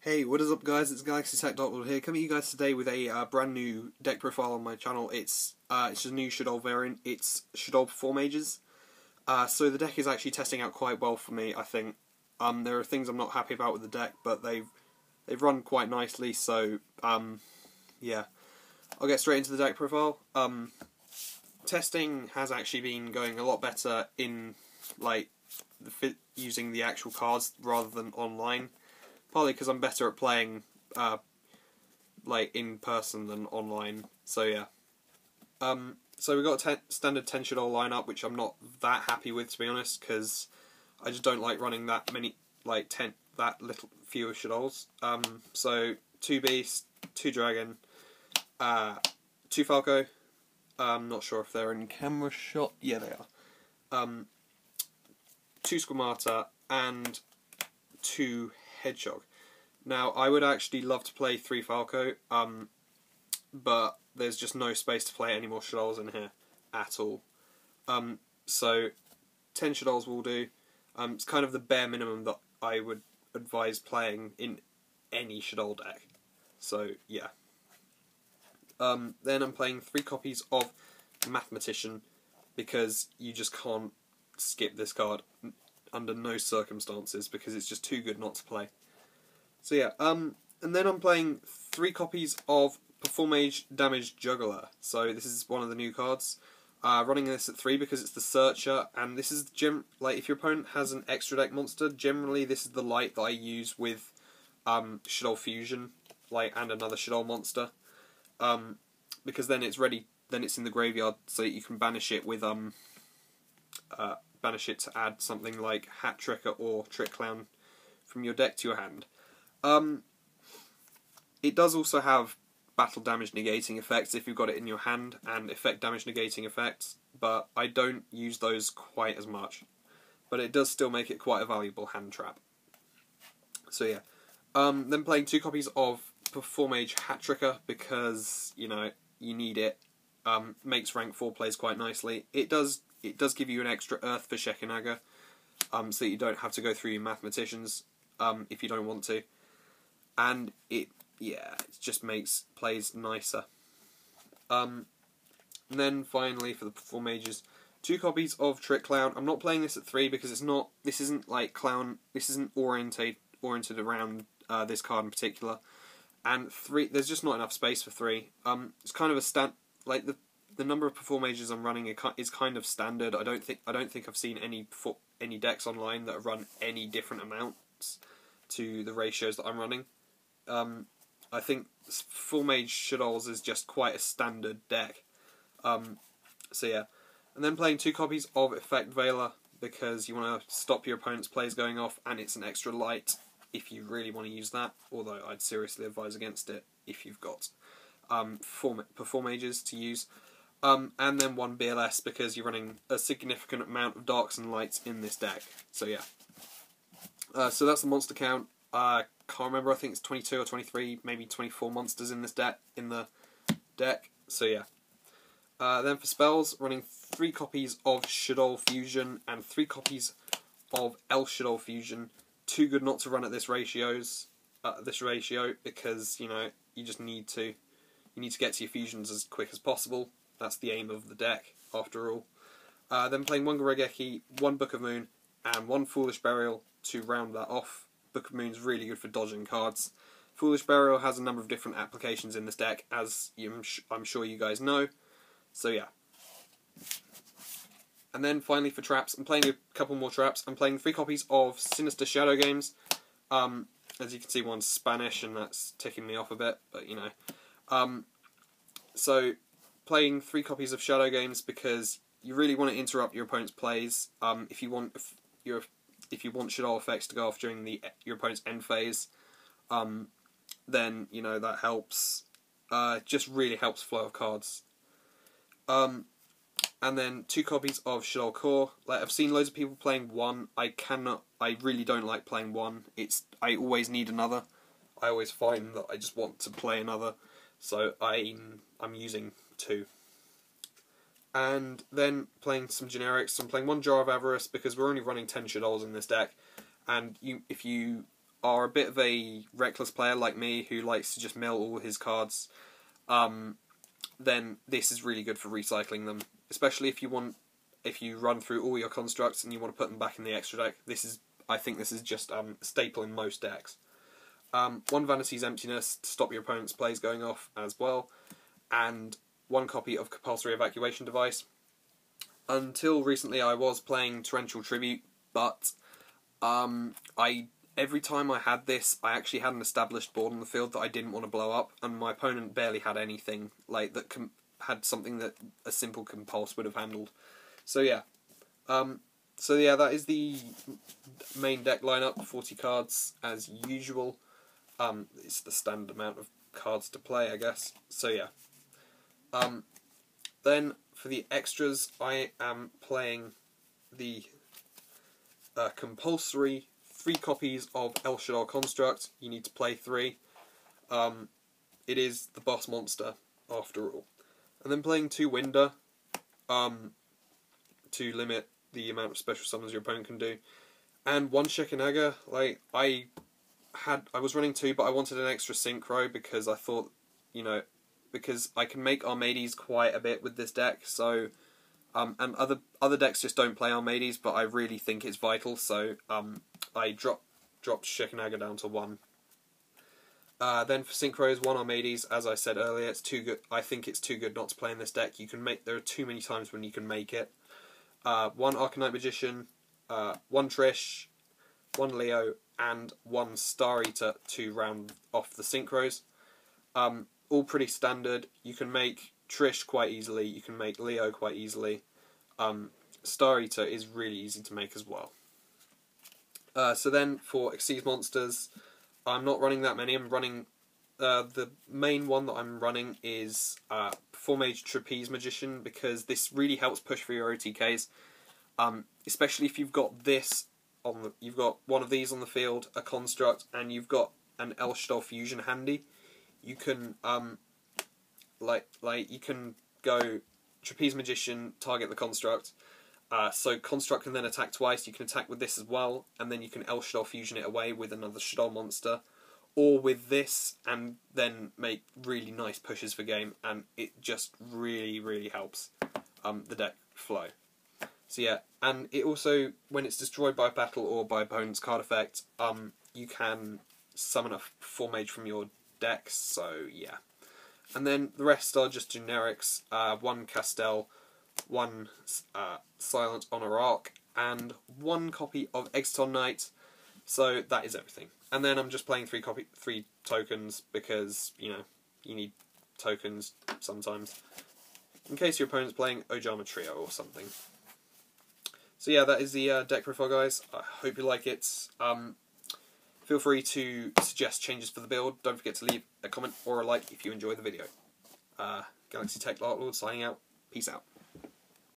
Hey, what is up guys, it's Galaxytech Darklord here, coming to you guys today with a brand new deck profile on my channel. It's just a new Shaddoll variant, it's Shaddoll Performage. So the deck is actually testing out quite well for me, I think. There are things I'm not happy about with the deck, but they've run quite nicely, so yeah. I'll get straight into the deck profile. Testing has actually been going a lot better in, like, using the actual cards rather than online. Partly because I'm better at playing, like, in person than online. So yeah. So we've got a standard 10 Shaddoll lineup, which I'm not that happy with, to be honest, because I just don't like running that many, like, that little fewer Shaddolls. So 2 Beast, 2 Dragon, 2 Falco. I'm not sure if they're in camera shot. Yeah, they are. 2 Squamata and 2 Hedgehog. Now, I would actually love to play 3 Falco, but there's just no space to play any more Shaddolls in here at all. So 10 Shaddolls will do. It's kind of the bare minimum that I would advise playing in any Shaddoll deck. So yeah. Then I'm playing 3 copies of Mathematician, because you just can't skip this card under no circumstances, because it's just too good not to play. So yeah, and then I'm playing 3 copies of Performage Damage Juggler. So this is one of the new cards. Running this at 3 because it's the Searcher, and this is like, if your opponent has an extra deck monster, generally this is the light that I use with Shaddoll Fusion, like, and another Shaddoll monster. Because then it's ready, then it's in the graveyard, so that you can banish it with banish it to add something like Hat Tricker or Trick Clown from your deck to your hand. It does also have battle damage negating effects if you've got it in your hand, and effect damage negating effects, but I don't use those quite as much. But it does still make it quite a valuable hand trap. So yeah. Then playing 2 copies of Performage Hat Tricker, because, you know, you need it. Makes rank 4 plays quite nicely. It does give you an extra Earth for Shekinaga, so that you don't have to go through your Mathematicians, if you don't want to. And it just makes plays nicer. And then finally for the Performages, 2 copies of Trick Clown. I'm not playing this at 3 because this isn't like Clown, this isn't oriented around this card in particular. And 3, there's just not enough space for 3. It's kind of a like the number of Performages I'm running is kind of standard. I don't think I've seen any decks online that run any different amounts to the ratios that I'm running. I think Full Mage Shaddolls is just quite a standard deck. So yeah. And then playing 2 copies of Effect Veiler, because you want to stop your opponent's plays going off, and it's an extra light if you really want to use that, although I'd seriously advise against it if you've got Performages to use. And then 1 BLS, because you're running a significant amount of darks and lights in this deck. So yeah. So that's the monster count. Can't remember, I think it's 22 or 23, maybe 24 monsters in this deck, so yeah. Then for spells, running 3 copies of Shaddoll Fusion and 3 copies of Shaddoll Fusion. Too good not to run at this ratio, because, you know, you just need to get to your fusions as quick as possible. That's the aim of the deck, after all. Then playing 1 Raigeki, 1 Book of Moon, and 1 Foolish Burial to round that off. Book of Moon's really good for dodging cards. Foolish Burial has a number of different applications in this deck, as I'm sure you guys know. So yeah. And then finally for traps, I'm playing a couple more traps. I'm playing 3 copies of Sinister Shadow Games. As you can see, one's Spanish, and that's ticking me off a bit, but you know. So playing 3 copies of Shadow Games because you really want to interrupt your opponent's plays. If you want Shaddoll effects to go off during your opponent's end phase, then, you know, that helps. Just really helps flow of cards. And then 2 copies of Shaddoll Core. Like, I've seen loads of people playing 1. I really don't like playing 1. I always need another. I always find that I just want to play another. So I'm using 2. And then playing some generics. I'm playing 1 Jar of Avarice because we're only running 10 Shaddolls in this deck. And if you are a bit of a reckless player like me who likes to just mill all his cards, then this is really good for recycling them. Especially if you run through all your constructs and you want to put them back in the extra deck. I think this is just a staple in most decks. One Vanity's Emptiness to stop your opponent's plays going off as well, and one copy of Compulsory Evacuation device. Until recently I was playing Torrential Tribute, but every time I had this, I actually had an established board on the field that I didn't want to blow up, and my opponent barely had anything like that had something that a simple Compulse would have handled. So yeah, that is the main deck lineup. 40 cards as usual. It's the standard amount of cards to play, I guess. So yeah. Then for the extras, I am playing the compulsory 3 copies of El Shaddoll Construct. You need to play 3. It is the boss monster, after all. And then playing 2 Winder, to limit the amount of special summons your opponent can do. And 1 Shekinaga. Like, I was running 2, but I wanted an extra synchro because I thought, because I can make Armades quite a bit with this deck, so and other decks just don't play Armades, but I really think it's vital, so I dropped Shekinaga down to 1. Then for synchros, 1 Armades, as I said earlier, it's too good. I think it's too good not to play in this deck. There are too many times when you can make it. 1 Arcanite Magician, 1 Trish, 1 Leo, and 1 Star Eater to round off the synchros. All pretty standard. You can make Trish quite easily, you can make Leo quite easily. Star Eater is really easy to make as well. So then for Xyz monsters, I'm not running that many. I'm running the main one that I'm running is Performage Trapeze Magician, because this really helps push for your OTKs. Especially if you've got this you've got one of these on the field, a construct, and you've got an Shaddoll Fusion handy. You can you can go Trapeze Magician, target the construct. So construct can then attack twice. You can attack with this as well, and then you can Shaddoll Fusion it away with another Shaddoll monster, or with this, and then make really nice pushes for game, and it just really helps the deck flow. So yeah, and it also, when it's destroyed by battle or by opponent's card effect, you can summon a Performage from your deck, so yeah. And then the rest are just generics, 1 Castell, 1 Silent Honor Arc, and 1 copy of Exton Knight, so that is everything. And then I'm just playing 3 tokens, because, you need tokens sometimes, in case your opponent's playing Ojama Trio or something. So yeah, that is the deck profile, guys. I hope you like it. Feel free to suggest changes for the build. Don't forget to leave a comment or a like if you enjoy the video. Galaxytech Darklord signing out. Peace out.